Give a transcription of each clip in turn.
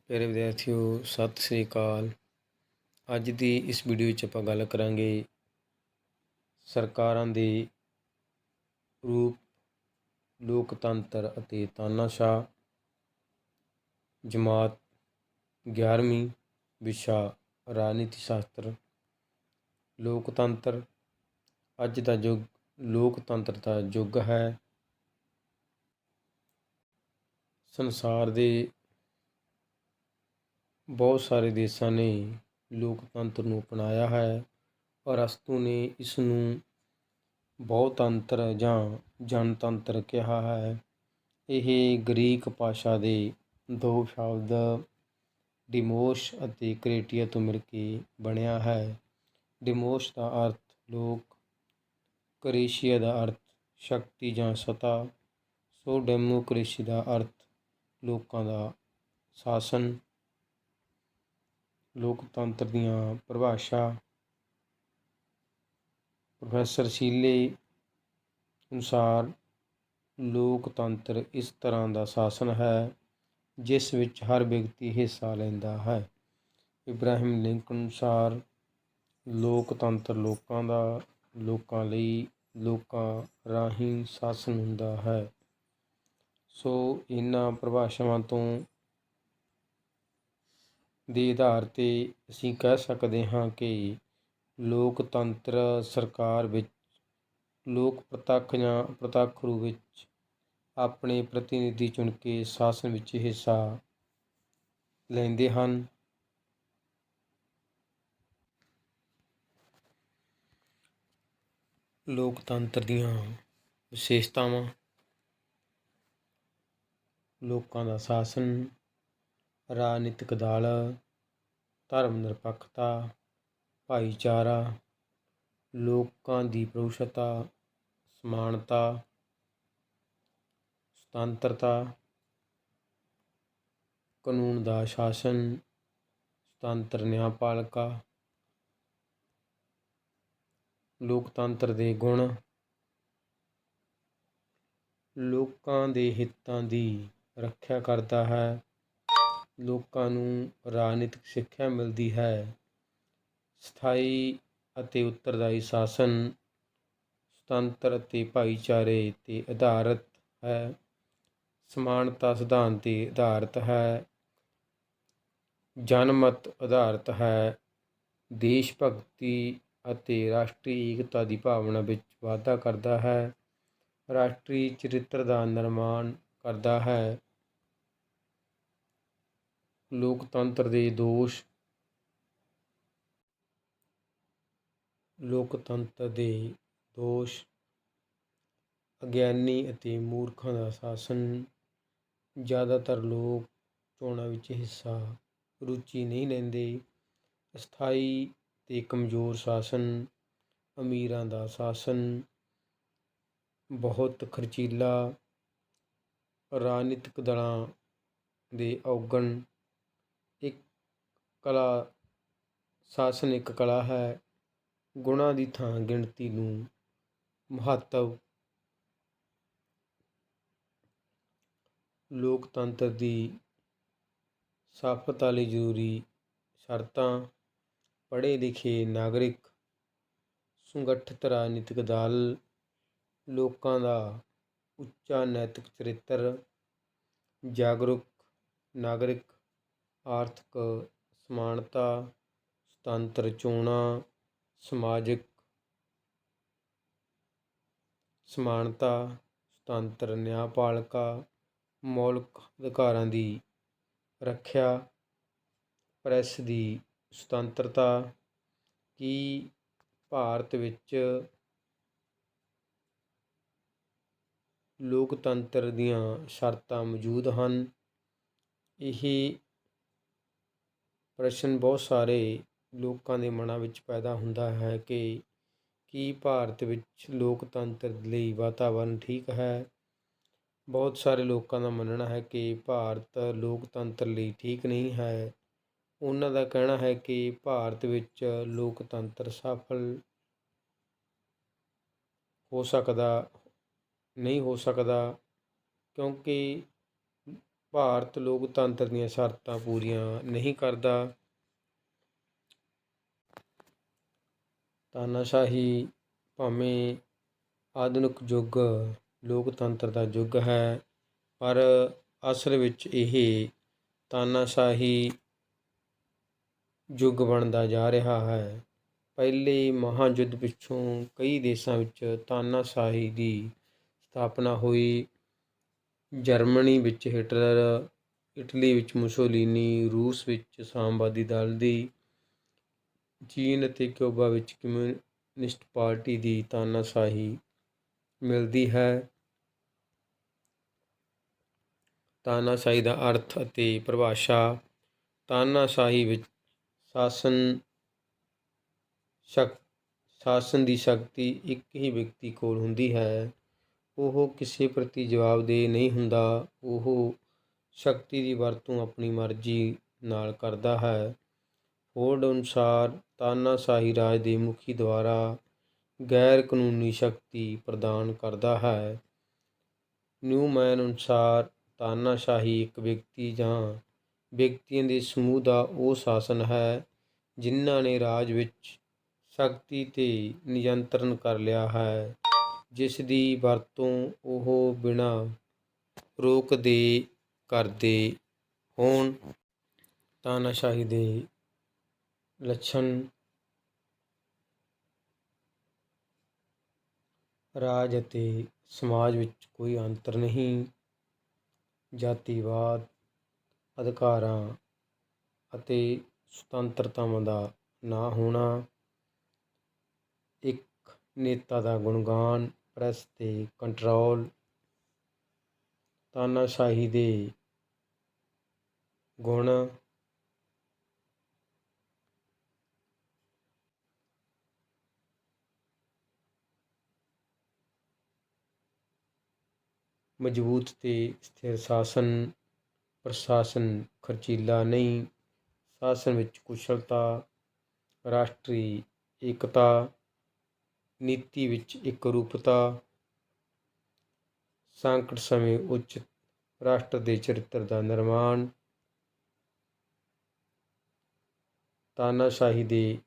ਪਿਆਰੇ ਵਿਦਿਆਰਥੀਓ, ਸਤਿ ਸ੍ਰੀ ਅਕਾਲ। ਅੱਜ ਦੀ ਇਸ ਵੀਡੀਓ ਵਿੱਚ ਆਪਾਂ ਗੱਲ ਕਰਾਂਗੇ ਸਰਕਾਰਾਂ ਦੇ ਰੂਪ, ਲੋਕਤੰਤਰ ਅਤੇ ਤਾਨਾਸ਼ਾਹ। ਜਮਾਤ 11ਵੀਂ, ਵਿਸ਼ਾ ਰਾਜਨੀਤੀ ਸ਼ਾਸਤਰ। ਲੋਕਤੰਤਰ। ਅੱਜ ਦਾ ਯੁੱਗ ਲੋਕਤੰਤਰ ਦਾ ਯੁੱਗ ਹੈ। ਸੰਸਾਰ ਦੇ ਬਹੁਤ ਸਾਰੇ ਦੇਸ਼ਾਂ ਨੇ ਲੋਕਤੰਤਰ ਨੂੰ ਅਪਣਾਇਆ ਹੈ। ਅਰਸਤੂ ਨੇ ਇਸ ਨੂੰ ਬਹੁਤੰਤਰ ਜਾਂ ਜਨਤੰਤਰ ਕਿਹਾ ਹੈ। ਇਹ ਗ੍ਰੀਕ ਭਾਸ਼ਾ ਦੇ ਦੋ ਸ਼ਬਦ ਡਿਮੋਸ ਅਤੇ ਕ੍ਰੇਟੀਆ ਤੋਂ ਮਿਲ ਕੇ ਬਣਿਆ ਹੈ। ਡਿਮੋਸ ਦਾ ਅਰਥ ਲੋਕ, ਕ੍ਰੇਸ਼ੀਆ ਦਾ ਅਰਥ ਸ਼ਕਤੀ ਜਾਂ ਸੱਤਾ। ਸੋ ਡੈਮੋਕ੍ਰੇਸੀ ਦਾ ਅਰਥ ਲੋਕਾਂ ਦਾ ਸ਼ਾਸਨ। ਲੋਕਤੰਤਰ ਦੀਆਂ ਪਰਿਭਾਸ਼ਾ। ਪ੍ਰੋਫੈਸਰ ਸ਼ੀਲੇ ਅਨੁਸਾਰ ਲੋਕਤੰਤਰ ਇਸ ਤਰ੍ਹਾਂ ਦਾ ਸ਼ਾਸਨ ਹੈ ਜਿਸ ਵਿੱਚ ਹਰ ਵਿਅਕਤੀ ਹਿੱਸਾ ਲੈਂਦਾ ਹੈ। ਇਬਰਾਹਿਮ ਲਿੰਕਨ ਅਨੁਸਾਰ ਲੋਕਤੰਤਰ ਲੋਕਾਂ ਦਾ, ਲੋਕਾਂ ਲਈ, ਲੋਕਾਂ ਰਾਹੀਂ ਸ਼ਾਸਨ ਹੁੰਦਾ ਹੈ। ਸੋ ਇਹਨਾਂ ਪਰਿਭਾਸ਼ਾਵਾਂ ਤੋਂ ਦੇ ਆਧਾਰ 'ਤੇ ਅਸੀਂ ਕਹਿ ਸਕਦੇ ਹਾਂ ਕਿ ਲੋਕਤੰਤਰ ਸਰਕਾਰ ਵਿੱਚ ਲੋਕ ਪ੍ਰਤੱਖ ਜਾਂ ਅਪ੍ਰਤੱਖ ਰੂਪ ਵਿੱਚ ਆਪਣੇ ਪ੍ਰਤੀਨਿਧੀ ਚੁਣ ਕੇ ਸ਼ਾਸਨ ਵਿੱਚ ਹਿੱਸਾ ਲੈਂਦੇ ਹਨ। ਲੋਕਤੰਤਰ ਦੀਆਂ ਵਿਸ਼ੇਸ਼ਤਾਵਾਂ। ਲੋਕਾਂ ਦਾ ਸ਼ਾਸਨ, ਰਾਜਨੀਤਿਕ ਦਲ, ਧਰਮ ਨਿਰਪੱਖਤਾ, ਭਾਈਚਾਰਾ, ਲੋਕਾਂ ਦੀ ਪ੍ਰਭੂਸੱਤਾ, ਸਮਾਨਤਾ, ਸੁਤੰਤਰਤਾ, ਕਾਨੂੰਨ ਦਾ ਸ਼ਾਸਨ, ਸੁਤੰਤਰ ਨਿਆਂਪਾਲਿਕਾ। ਲੋਕਤੰਤਰ ਦੇ ਗੁਣ। ਲੋਕਾਂ ਦੇ ਹਿੱਤਾਂ ਦੀ ਰੱਖਿਆ ਕਰਦਾ ਹੈ। ਲੋਕਾਂ ਨੂੰ ਰਾਜਨੀਤਿਕ ਸਿੱਖਿਆ ਮਿਲਦੀ ਹੈ। ਸਥਾਈ ਅਤੇ ਉੱਤਰਦਾਈ ਸ਼ਾਸਨ, ਸੁਤੰਤਰ ਅਤੇ ਭਾਈਚਾਰੇ 'ਤੇ ਆਧਾਰਿਤ ਹੈ। ਸਮਾਨਤਾ ਸਿਧਾਂਤ 'ਤੇ ਆਧਾਰਿਤ ਹੈ। ਜਨਮਤ ਆਧਾਰਿਤ ਹੈ। ਦੇਸ਼ ਭਗਤੀ ਅਤੇ ਰਾਸ਼ਟਰੀ ਏਕਤਾ ਦੀ ਭਾਵਨਾ ਵਿੱਚ ਵਾਧਾ ਕਰਦਾ ਹੈ। ਰਾਸ਼ਟਰੀ ਚਰਿੱਤਰ ਦਾ ਨਿਰਮਾਣ ਕਰਦਾ ਹੈ। ਲੋਕਤੰਤਰ ਦੇ ਦੋਸ਼। ਲੋਕਤੰਤਰ ਦੇ ਦੋਸ਼। ਅਗਿਆਨੀ ਅਤੇ ਮੂਰਖਾਂ ਦਾ ਸ਼ਾਸਨ। ਜ਼ਿਆਦਾਤਰ ਲੋਕ ਚੋਣਾਂ ਵਿੱਚ ਰੁਚੀ ਨਹੀਂ ਲੈਂਦੇ। ਅਸਥਾਈ ਅਤੇ ਕਮਜ਼ੋਰ ਸ਼ਾਸਨ। ਅਮੀਰਾਂ ਦਾ ਸ਼ਾਸਨ। ਬਹੁਤ ਖਰਚੀਲਾ। ਰਾਜਨੀਤਿਕ ਦਲਾਂ ਦੇ ਔਗਣ। ਇੱਕ ਕਲਾ। ਸ਼ਾਸਨ ਇੱਕ ਕਲਾ ਹੈ। ਗੁਣਾਂ ਦੀ ਥਾਂ ਗਿਣਤੀ ਨੂੰ ਮਹੱਤਵ। ਲੋਕਤੰਤਰ ਦੀ ਸਫਲਤਾ ਲਈ ਜ਼ਰੂਰੀ ਸ਼ਰਤਾਂ। ਪੜ੍ਹੇ ਲਿਖੇ ਨਾਗਰਿਕ, ਸੁਗਠਿਤ ਰਾਜਨੀਤਿਕ ਦਲ, ਲੋਕਾਂ ਦਾ ਉੱਚਾ ਨੈਤਿਕ ਚਰਿੱਤਰ, ਜਾਗਰੂਕ ਨਾਗਰਿਕ, ਆਰਥਿਕ ਸਮਾਨਤਾ, ਸੁਤੰਤਰ ਚੋਣਾਂ, ਸਮਾਜਿਕ ਸਮਾਨਤਾ, ਸੁਤੰਤਰ ਨਿਆਂਪਾਲਿਕਾ, ਮੌਲਿਕ ਅਧਿਕਾਰਾਂ ਦੀ ਰੱਖਿਆ, ਪ੍ਰੈਸ ਦੀ ਸੁਤੰਤਰਤਾ। ਕੀ ਭਾਰਤ ਵਿੱਚ ਲੋਕਤੰਤਰ ਦੀਆਂ ਸ਼ਰਤਾਂ ਮੌਜੂਦ ਹਨ? ਇਹ ਪ੍ਰਸ਼ਨ ਬਹੁਤ ਸਾਰੇ ਲੋਕਾਂ ਦੇ ਮਨਾਂ ਵਿੱਚ ਪੈਦਾ ਹੁੰਦਾ ਹੈ ਕਿ ਕੀ ਭਾਰਤ ਵਿੱਚ ਲੋਕਤੰਤਰ ਲਈ ਵਾਤਾਵਰਨ ਠੀਕ ਹੈ? ਬਹੁਤ ਸਾਰੇ ਲੋਕਾਂ ਦਾ ਮੰਨਣਾ ਹੈ ਕਿ ਭਾਰਤ ਲੋਕਤੰਤਰ ਲਈ ਠੀਕ ਨਹੀਂ ਹੈ। ਉਹਨਾਂ ਦਾ ਕਹਿਣਾ ਹੈ ਕਿ ਭਾਰਤ ਵਿੱਚ ਲੋਕਤੰਤਰ ਸਫਲ ਨਹੀਂ ਹੋ ਸਕਦਾ ਕਿਉਂਕਿ ਭਾਰਤ ਲੋਕਤੰਤਰ ਦੀਆਂ ਸ਼ਰਤਾਂ ਪੂਰੀਆਂ ਨਹੀਂ ਕਰਦਾ। ਤਾਨਾਸ਼ਾਹੀ ਭਾਵੇਂ ਆਧੁਨਿਕ ਯੁੱਗ ਲੋਕਤੰਤਰ ਦਾ ਯੁੱਗ ਹੈ, ਪਰ ਅਸਲ ਵਿੱਚ ਇਹ ਤਾਨਾਸ਼ਾਹੀ ਯੁੱਗ ਬਣਦਾ ਜਾ ਰਿਹਾ ਹੈ। ਪਹਿਲੇ ਮਹਾਯੁੱਧ ਪਿੱਛੋਂ ਕਈ ਦੇਸ਼ਾਂ ਵਿੱਚ ਤਾਨਾਸ਼ਾਹੀ ਦੀ ਸਥਾਪਨਾ ਹੋਈ। ਜਰਮਨੀ ਵਿੱਚ ਹਿਟਲਰ, ਇਟਲੀ ਵਿੱਚ ਮੁਸੋਲੀਨੀ, ਰੂਸ ਵਿੱਚ ਸਾਮਵਾਦੀ ਦਲ ਦੀ, ਚੀਨ ਅਤੇ ਕਿਊਬਾ ਵਿੱਚ ਕਮਿਊਨਿਸਟ ਪਾਰਟੀ ਦੀ ਤਾਨਾਸ਼ਾਹੀ ਮਿਲਦੀ ਹੈ। ਤਾਨਾਸ਼ਾਹੀ ਦਾ ਅਰਥ ਅਤੇ ਪਰਿਭਾਸ਼ਾ। ਤਾਨਾਸ਼ਾਹੀ ਵਿੱਚ ਸ਼ਾਸਨ ਦੀ ਸ਼ਕਤੀ ਇੱਕ ਹੀ ਵਿਅਕਤੀ ਕੋਲ ਹੁੰਦੀ ਹੈ। ਉਹ ਕਿਸੇ ਪ੍ਰਤੀ ਜਵਾਬਦੇਹ ਨਹੀਂ ਹੁੰਦਾ। ਉਹ ਸ਼ਕਤੀ ਦੀ ਵਰਤੋਂ ਆਪਣੀ ਮਰਜ਼ੀ ਨਾਲ ਕਰਦਾ ਹੈ। ਫੋਰਡ ਅਨੁਸਾਰ ਤਾਨਾਸ਼ਾਹੀ ਰਾਜ ਦੇ ਮੁਖੀ ਦੁਆਰਾ ਗੈਰ ਕਾਨੂੰਨੀ ਸ਼ਕਤੀ ਪ੍ਰਦਾਨ ਕਰਦਾ ਹੈ। ਨਿਊਮੈਨ ਅਨੁਸਾਰ ਤਾਨਾਸ਼ਾਹੀ ਇੱਕ ਵਿਅਕਤੀ ਜਾਂ ਵਿਅਕਤੀਆਂ ਦੇ ਸਮੂਹ ਦਾ ਉਹ ਸ਼ਾਸਨ ਹੈ ਜਿਨ੍ਹਾਂ ਨੇ ਰਾਜ ਵਿੱਚ ਸ਼ਕਤੀ 'ਤੇ ਨਿਯੰਤਰਣ ਕਰ ਲਿਆ ਹੈ, ਜਿਸ ਦੀ ਵਰਤੋਂ ਉਹ ਬਿਨਾਂ ਰੋਕ ਦੇ ਕਰਦੇ ਹੋਣ। ਤਾਨਾਸ਼ਾਹੀ ਦੇ ਲੱਛਣ। ਰਾਜ ਅਤੇ ਸਮਾਜ ਵਿੱਚ ਕੋਈ ਅੰਤਰ ਨਹੀਂ। ਜਾਤੀਵਾਦ, ਅਧਿਕਾਰਾਂ ਅਤੇ ਸੁਤੰਤਰਤਾਵਾਂ ਦਾ ਨਾ ਹੋਣਾ। ਇੱਕ ਨੇਤਾ ਦਾ ਗੁਣਗਾਨ, ਪ੍ਰੈਸ 'ਤੇ ਕੰਟਰੋਲ। ਤਾਨਾਸ਼ਾਹੀ ਦੇ ਗੁਣ। ਮਜ਼ਬੂਤ ਤੇ ਸਥਿਰ ਸ਼ਾਸਨ। ਪ੍ਰਸ਼ਾਸਨ ਖਰਚੀਲਾ ਨਹੀਂ। ਸ਼ਾਸਨ ਵਿੱਚ ਕੁਸ਼ਲਤਾ। ਰਾਸ਼ਟਰੀ ਏਕਤਾ। ਨੀਤੀ ਵਿੱਚ ਇਕਰੂਪਤਾ। ਸੰਕਟ ਸਮੇਂ ਉਚਿਤ ਰਾਸ਼ਟਰ ਦੇ ਚਰਿੱਤਰ ਦਾ ਨਿਰਮਾਣ। ਤਾਨਾਸ਼ਾਹੀ ਦੇ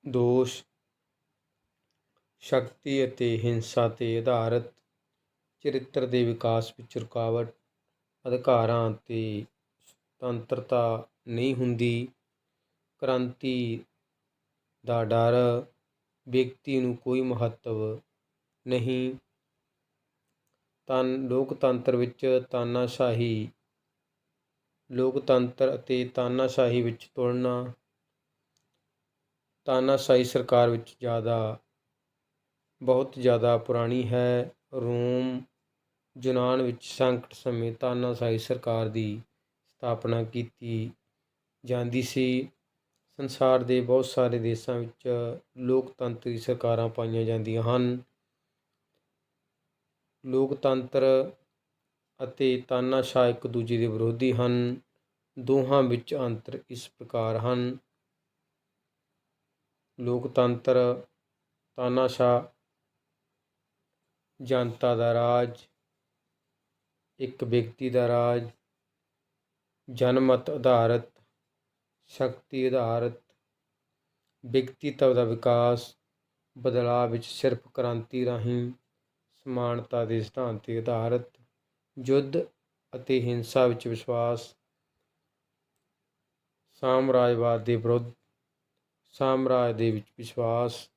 ਦੋਸ਼। ਸ਼ਕਤੀ ਅਤੇ ਹਿੰਸਾ 'ਤੇ ਆਧਾਰਿਤ। ਚਰਿੱਤਰ ਦੇ ਵਿਕਾਸ ਵਿੱਚ ਰੁਕਾਵਟ। ਅਧਿਕਾਰਾਂ ਅਤੇ ਸੁਤੰਤਰਤਾ ਨਹੀਂ ਹੁੰਦੀ। ਕ੍ਰਾਂਤੀ ਦਾ ਡਰ। ਵਿਅਕਤੀ ਨੂੰ ਕੋਈ ਮਹੱਤਵ ਨਹੀਂ। ਲੋਕਤੰਤਰ ਵਿੱਚ ਤਾਨਾਸ਼ਾਹੀ। ਲੋਕਤੰਤਰ ਅਤੇ ਤਾਨਾਸ਼ਾਹੀ ਵਿੱਚ ਤੁਲਨਾ। ਤਾਨਾਸ਼ਾਹੀ ਸਰਕਾਰ ਵਿੱਚ ਬਹੁਤ ਜ਼ਿਆਦਾ ਪੁਰਾਣੀ ਹੈ। ਰੋਮ, ਯੂਨਾਨ ਵਿੱਚ ਸੰਕਟ ਸਮੇਂ ਤਾਨਾਸ਼ਾਹੀ ਸਰਕਾਰ ਦੀ ਸਥਾਪਨਾ ਕੀਤੀ ਜਾਂਦੀ ਸੀ। ਸੰਸਾਰ ਦੇ ਬਹੁਤ ਸਾਰੇ ਦੇਸ਼ਾਂ ਵਿੱਚ ਲੋਕਤੰਤਰੀ ਸਰਕਾਰਾਂ ਪਾਈਆਂ ਜਾਂਦੀਆਂ ਹਨ। ਲੋਕਤੰਤਰ ਅਤੇ ਤਾਨਾਸ਼ਾਹ ਇੱਕ ਦੂਜੇ ਦੇ ਵਿਰੋਧੀ ਹਨ। ਦੋਹਾਂ ਵਿੱਚ ਅੰਤਰ ਇਸ ਪ੍ਰਕਾਰ ਹਨ। ਲੋਕਤੰਤਰ, ਤਾਨਾਸ਼ਾਹ। ਜਨਤਾ ਦਾ ਰਾਜ, ਇੱਕ ਵਿਅਕਤੀ ਦਾ ਰਾਜ। ਜਨਮਤ ਆਧਾਰਿਤ, ਸ਼ਕਤੀ ਆਧਾਰਿਤ। ਵਿਅਕਤੀਤਵ ਦਾ ਵਿਕਾਸ, ਬਦਲਾਅ ਵਿੱਚ ਸਿਰਫ ਕ੍ਰਾਂਤੀ ਰਾਹੀਂ। ਸਮਾਨਤਾ ਦੇ ਸਿਧਾਂਤ 'ਤੇ ਆਧਾਰਿਤ। ਯੁੱਧ ਅਤੇ ਹਿੰਸਾ ਵਿੱਚ ਵਿਸ਼ਵਾਸ। ਸਾਮਰਾਜਵਾਦ ਦੇ ਵਿਰੁੱਧ, ਸਾਮਰਾਜ ਦੇ ਵਿੱਚ ਵਿਸ਼ਵਾਸ।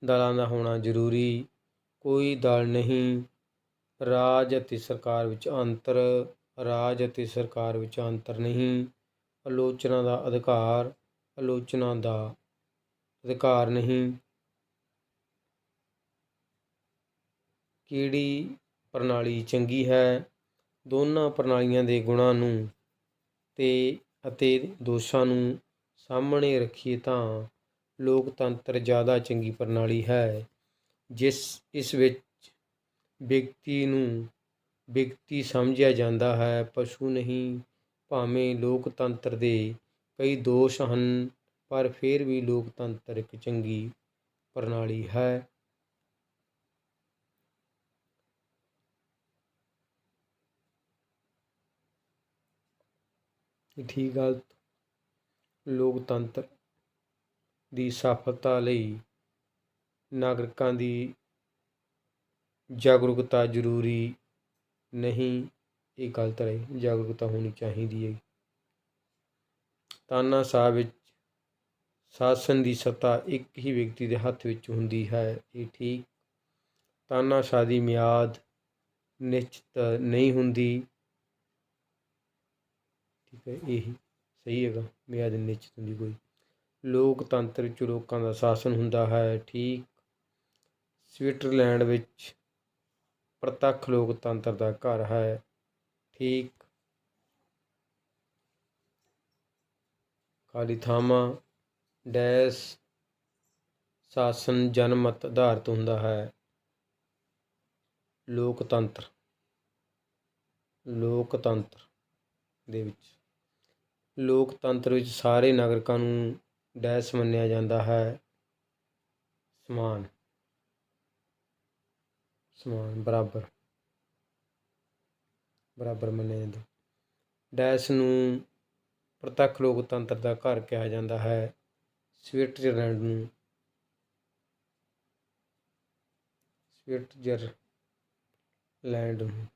ਦਲਾਂ ਦਾ ਹੋਣਾ ਜ਼ਰੂਰੀ, ਕੋਈ ਦਲ ਨਹੀਂ। ਰਾਜ ਅਤੇ ਸਰਕਾਰ ਵਿੱਚ ਅੰਤਰ। ਰਾਜ ਅਤੇ ਸਰਕਾਰ ਵਿੱਚ ਅੰਤਰ ਨਹੀਂ। ਆਲੋਚਨਾ ਦਾ ਅਧਿਕਾਰ। ਆਲੋਚਨਾ ਦਾ ਅਧਿਕਾਰ ਨਹੀਂ। ਕਿਹੜੀ ਪ੍ਰਣਾਲੀ ਚੰਗੀ ਹੈ? ਦੋਨਾਂ ਪ੍ਰਣਾਲੀਆਂ ਦੇ ਗੁਣਾਂ ਨੂੰ ਅਤੇ ਦੋਸ਼ਾਂ ਨੂੰ ਸਾਹਮਣੇ ਰੱਖੀਏ ਤਾਂ ਲੋਕਤੰਤਰ ਜ਼ਿਆਦਾ ਚੰਗੀ ਪ੍ਰਣਾਲੀ ਹੈ। ਇਸ ਵਿੱਚ ਵਿਅਕਤੀ ਨੂੰ ਵਿਅਕਤੀ ਸਮਝਿਆ ਜਾਂਦਾ ਹੈ, ਪਸ਼ੂ ਨਹੀਂ। ਭਾਵੇਂ ਲੋਕਤੰਤਰ ਦੇ ਕਈ ਦੋਸ਼ ਹਨ, ਪਰ ਫਿਰ ਵੀ ਲੋਕਤੰਤਰ ਇੱਕ ਚੰਗੀ ਪ੍ਰਣਾਲੀ ਹੈ। ਠੀਕ ਗਲਤ ਲੋਕਤੰਤਰ ਦੀ ਸਫਲਤਾ ਲਈ ਨਾਗਰਿਕਾਂ ਦੀ ਜਾਗਰੂਕਤਾ ਜ਼ਰੂਰੀ ਨਹੀਂ, ਇਹ ਗਲਤ ਰਹੇ, ਜਾਗਰੂਕਤਾ ਹੋਣੀ ਚਾਹੀਦੀ ਹੈ। ਤਾਨਾਸ਼ਾਹ ਵਿੱਚ ਸ਼ਾਸਨ ਦੀ ਸੱਤਾ ਇੱਕ ਹੀ ਵਿਅਕਤੀ ਦੇ ਹੱਥ ਵਿੱਚ ਹੁੰਦੀ ਹੈ, ਇਹ ਠੀਕ। ਤਾਨਾਸ਼ਾਹ ਦੀ ਮਿਆਦ ਨਿਸ਼ਚਿਤ ਨਹੀਂ ਹੁੰਦੀ, ਠੀਕ ਹੈ, ਇਹ ਸਹੀ ਹੈਗਾ, ਮਿਆਦ ਨਿਸ਼ਚਿਤ ਹੁੰਦੀ ਕੋਈ। ਲੋਕਤੰਤਰ ਵਿੱਚ ਲੋਕਾਂ ਦਾ ਸ਼ਾਸਨ ਹੁੰਦਾ ਹੈ, ਠੀਕ। ਸਵਿਟਜ਼ਰਲੈਂਡ ਵਿੱਚ ਪ੍ਰਤੱਖ ਲੋਕਤੰਤਰ ਦਾ ਘਰ ਹੈ, ਠੀਕ। ਖਾਲੀ ਥਾਵਾਂ ਡੈਸ਼ ਸ਼ਾਸਨ ਜਨਮਤ ਆਧਾਰਿਤ ਹੁੰਦਾ ਹੈ। ਲੋਕਤੰਤਰ ਦੇ ਵਿੱਚ ਲੋਕਤੰਤਰ ਵਿੱਚ ਸਾਰੇ ਨਾਗਰਿਕਾਂ ਨੂੰ ਡੈਸ਼ ਮੰਨਿਆ ਜਾਂਦਾ ਹੈ, ਸਮਾਨ ਬਰਾਬਰ ਮੰਨਿਆ ਜਾਂਦਾ। ਡੈਸ਼ ਨੂੰ ਪ੍ਰਤੱਖ ਲੋਕਤੰਤਰ ਦਾ ਘਰ ਕਿਹਾ ਜਾਂਦਾ ਹੈ, ਸਵਿਟਜ਼ਰਲੈਂਡ ਨੂੰ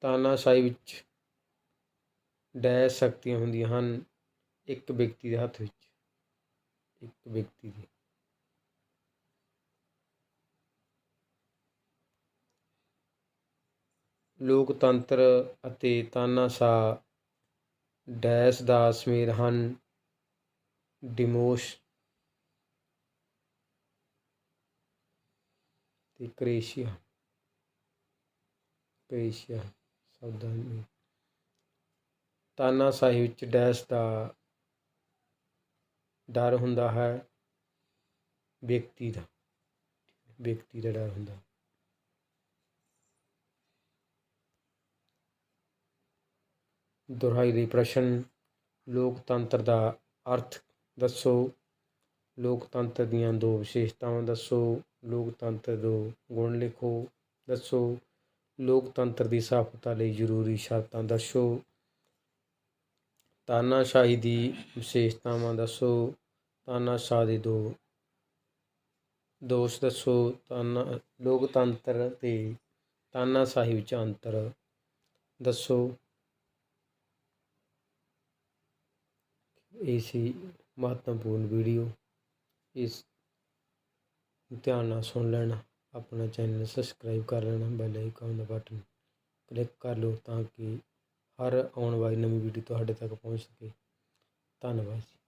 ਤਾਨਾਸ਼ਾਹੀ ਵਿੱਚ ਡੈਸ਼ ਸ਼ਕਤੀਆਂ ਹੁੰਦੀਆਂ ਹਨ, ਇੱਕ ਵਿਅਕਤੀ ਦੇ ਹੱਥ ਵਿੱਚ, ਇੱਕ ਵਿਅਕਤੀ ਦੀ। ਲੋਕਤੰਤਰ ਅਤੇ ਤਾਨਾਸ਼ਾਹ ਡੈਸ਼ ਦਾ ਸੁਮੇਲ ਹਨ, ਡੈਮੋਸ ਤੇ ਕ੍ਰੋਏਸ਼ੀਆ ਸ਼ਬਦਾਂ ਨੇ। ਤਾਨਾਸ਼ਾਹੀ ਵਿੱਚ ਡੈਸ਼ ਦਾ ਡਰ ਹੁੰਦਾ ਹੈ, ਵਿਅਕਤੀ ਦਾ ਡਰ ਹੁੰਦਾ। ਦੁਹਰਾਈ ਲਈ ਪ੍ਰਸ਼ਨ। ਲੋਕਤੰਤਰ ਦਾ ਅਰਥ ਦੱਸੋ। ਲੋਕਤੰਤਰ ਦੀਆਂ ਦੋ ਵਿਸ਼ੇਸ਼ਤਾਵਾਂ ਦੱਸੋ। ਲੋਕਤੰਤਰ ਦੇ ਗੁਣ ਲਿਖੋ। ਦੱਸੋ ਲੋਕਤੰਤਰ ਦੀ ਸਫਲਤਾ ਲਈ ਜ਼ਰੂਰੀ ਸ਼ਰਤਾਂ ਦੱਸੋ। ਤਾਨਾਸ਼ਾਹੀ ਦੀ ਵਿਸ਼ੇਸ਼ਤਾਵਾਂ ਦੱਸੋ। ਤਾਨਾਸ਼ਾਹ ਦੇ ਦੋਸ਼ ਦੱਸੋ। ਲੋਕਤੰਤਰ ਤੇ ਤਾਨਾਸ਼ਾਹੀ ਵਿੱਚ ਅੰਤਰ ਦੱਸੋ। ਇਹ ਸੀ ਮਹੱਤਵਪੂਰਨ ਵੀਡੀਓ, ਇਸ ਧਿਆਨ ਨਾਲ ਸੁਣ ਲੈਣਾ। ਆਪਣਾ ਚੈਨਲ ਸਬਸਕ੍ਰਾਈਬ ਕਰ ਲੈਣਾ, ਬੈਲ ਆਈਕਨ ਦਾ ਬਟਨ ਕਲਿੱਕ ਕਰ ਲਓ ਤਾਂ ਕਿ ਹਰ ਆਉਣ ਵਾਲੀ ਨਵੀਂ ਵੀਡੀਓ ਤੁਹਾਡੇ ਤੱਕ ਪਹੁੰਚ ਸਕੇ। ਧੰਨਵਾਦ ਜੀ।